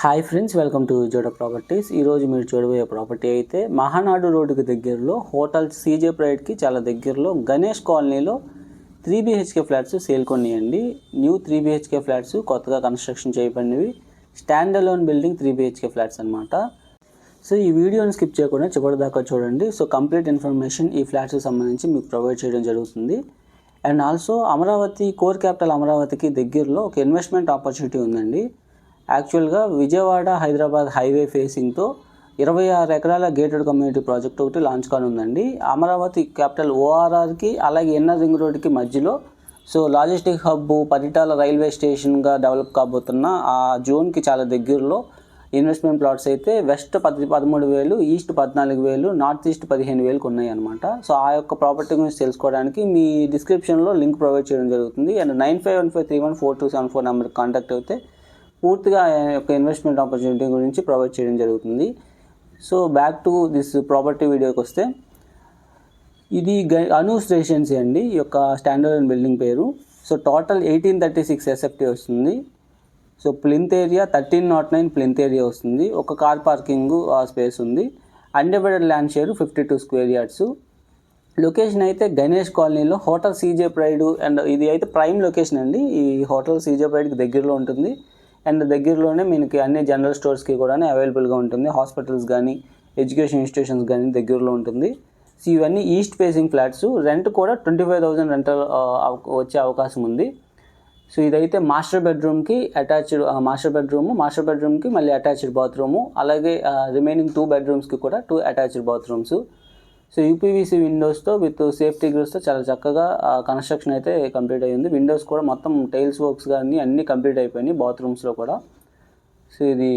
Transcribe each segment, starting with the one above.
Hi friends, welcome to Joda properties. ఈరోజు మీరు చూడబోయే ప్రాపర్టీ అయితే మహానాడు రోడ్డుకి దగ్గరలో హోటల్ సీజే ప్రైడ్కి చాలా దగ్గరలో గణేష్ కాలనీలో 3BHK ఫ్లాట్స్ సేల్ కొనియండి. న్యూ 3BHK ఫ్లాట్స్ కొత్తగా కన్స్ట్రక్షన్ చేయబడినవి, stand alone building 3BHK flats అనమాట. సో ఈ వీడియోని స్కిప్ చేయకుండా చివరిదాకా చూడండి. సో కంప్లీట్ ఇన్ఫర్మేషన్ ఈ ఫ్లాట్స్కి సంబంధించి మీకు ప్రొవైడ్ చేయడం జరుగుతుంది. And also Amaravati core capital అమరావతికి దగ్గరలో ఒక ఇన్వెస్ట్మెంట్ ఆపర్చునిటీ ఉందండి. యాక్చువల్గా విజయవాడ హైదరాబాద్ హైవే ఫేసింగ్తో 26 ఎకరాల గేటెడ్ కమ్యూనిటీ ప్రాజెక్ట్ ఒకటి లాంచ్ కానుందండి. అమరావతి క్యాపిటల్ ORRకి అలాగే ఎన్ఆర్ రింగ్ రోడ్కి మధ్యలో. So logistic hub Paritala railway స్టేషన్గా డెవలప్ కాబోతున్న ఆ జోన్కి చాలా దగ్గరలో ఇన్వెస్ట్మెంట్ ప్లాట్స్ అయితే వెస్ట్ 13,000, ఈస్ట్ 14,000, నార్త్ ఈస్ట్ 15,000 ఉన్నాయి అనమాట. సో ఆ యొక్క ప్రాపర్టీ గురించి తెలుసుకోవడానికి మీ డిస్క్రిప్షన్లో లింక్ ప్రొవైడ్ చేయడం జరుగుతుంది. అండ్ 9515314274 నెంబర్కి కాంటాక్ట్ అయితే పూర్తిగా యొక్క ఇన్వెస్ట్మెంట్ ఆపర్చునిటీ గురించి ప్రొవైడ్ చేయడం జరుగుతుంది. So back to this property వీడియోకి వస్తే, ఇది అనూస్ రెసిడెన్సీ అండి. ఈ యొక్క స్టాండర్డ్ బిల్డింగ్ పేరు. సో టోటల్ 1836 SFT వస్తుంది. So plinth area 1309 plinth area వస్తుంది. ఒక కార్ పార్కింగ్ స్పేస్ ఉంది. Undivided land share 52 square yards. Location అయితే గణేష్ కాలనీలో హోటల్ సీజే ప్రైడ్, అండ్ ఇది అయితే ప్రైమ్ లొకేషన్ అండి. ఈ హోటల్ సీజే ప్రైడ్కి దగ్గరలో ఉంటుంది. అండ్ దగ్గరలోనే మీకు అన్ని జనరల్ స్టోర్స్కి కూడా అవైలబుల్గా ఉంటుంది. హాస్పిటల్స్ కానీ ఎడ్యుకేషన్ ఇన్స్టిట్యూషన్స్ కానీ దగ్గరలో ఉంటుంది. సో ఇవన్నీ ఈస్ట్ ఫేసింగ్ ఫ్లాట్స్. రెంట్ కూడా 25,000 రెంటల్ వచ్చే అవకాశం ఉంది. సో ఇదైతే మాస్టర్ బెడ్రూమ్కి అటాచ్డ్ మాస్టర్ బెడ్రూమ్కి మళ్ళీ అటాచ్డ్ బాత్రూము, అలాగే రిమైనింగ్ 2 బెడ్రూమ్స్కి కూడా 2 అటాచ్డ్ బాత్రూమ్స్. సో UPVC విండోస్తో విత్ సేఫ్టీ గ్రిల్స్తో చాలా చక్కగా కన్స్ట్రక్షన్ అయితే కంప్లీట్ అయ్యింది. విండోస్ కూడా మొత్తం టైల్స్ వర్క్స్ కానీ అన్నీ కంప్లీట్ అయిపోయినాయి బాత్రూమ్స్లో కూడా. సో ఇది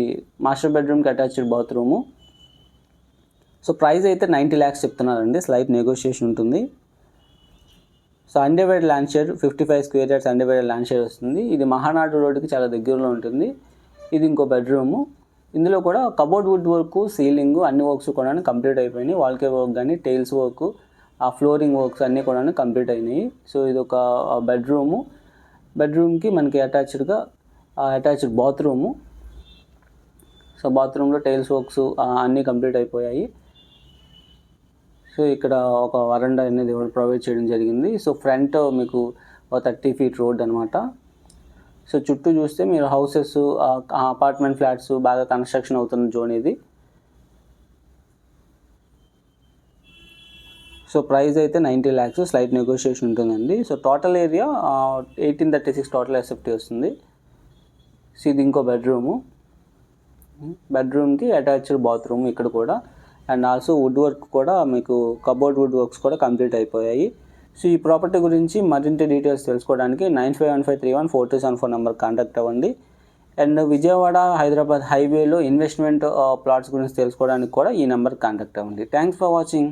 మాస్టర్ బెడ్రూమ్కి అటాచ్డ్ బాత్రూము. సో ప్రైస్ అయితే 90 lakhs చెప్తున్నారండి. స్లైట్ నెగోషియేషన్ ఉంటుంది. So undivided land share 55 square yards undivided land share వస్తుంది. ఇది మహానాడు రోడ్డుకి చాలా దగ్గరలో ఉంటుంది. ఇది ఇంకో బెడ్రూము. ఇందులో కూడా కబోర్డ్ వుడ్ వర్క్, సీలింగ్ అన్ని వర్క్స్ కూడా కంప్లీట్ అయిపోయినాయి. వాల్కే వర్క్ కానీ టైల్స్ వర్క్, ఆ ఫ్లోరింగ్ వర్క్స్ అన్నీ కూడా కంప్లీట్ అయినాయి. సో ఇది ఒక బెడ్రూమ్కి మనకి అటాచ్డ్ బాత్రూము. సో బాత్రూంలో టైల్స్ వర్క్స్ అన్నీ కంప్లీట్ అయిపోయాయి. సో ఇక్కడ ఒక వరండా అనేది ప్రొవైడ్ చేయడం జరిగింది. సో ఫ్రంట్ మీకు 30 feet రోడ్ అనమాట. సో చుట్టూ చూస్తే మీరు హౌసెస్, అపార్ట్మెంట్ ఫ్లాట్స్ బాగా కన్స్ట్రక్షన్ అవుతున్న జోన్ ఇది. సో ప్రైస్ అయితే 90 lakhs, స్లైట్ నెగోషియేషన్ ఉంటుందండి. So total area 1836 total SFT వస్తుంది. సో ఇది ఇంకో బెడ్రూమ్కి అటాచ్డ్ బాత్రూమ్ ఇక్కడ కూడా. అండ్ ఆల్సో వుడ్ వర్క్ కూడా మీకు కబోర్డ్ వుడ్ వర్క్స్ కూడా కంప్లీట్ అయిపోయాయి. సో ఈ ప్రాపర్టీ గురించి మరింత డీటెయిల్స్ తెలుసుకోవడానికి 9515314274 నెంబర్ కాంటాక్ట్ అవ్వండి. అండ్ విజయవాడ హైదరాబాద్ హైవేలో ఇన్వెస్ట్మెంట్ ప్లాట్స్ గురించి తెలుసుకోవడానికి కూడా ఈ నెంబర్ కాంటాక్ట్ అవ్వండి. Thanks for watching.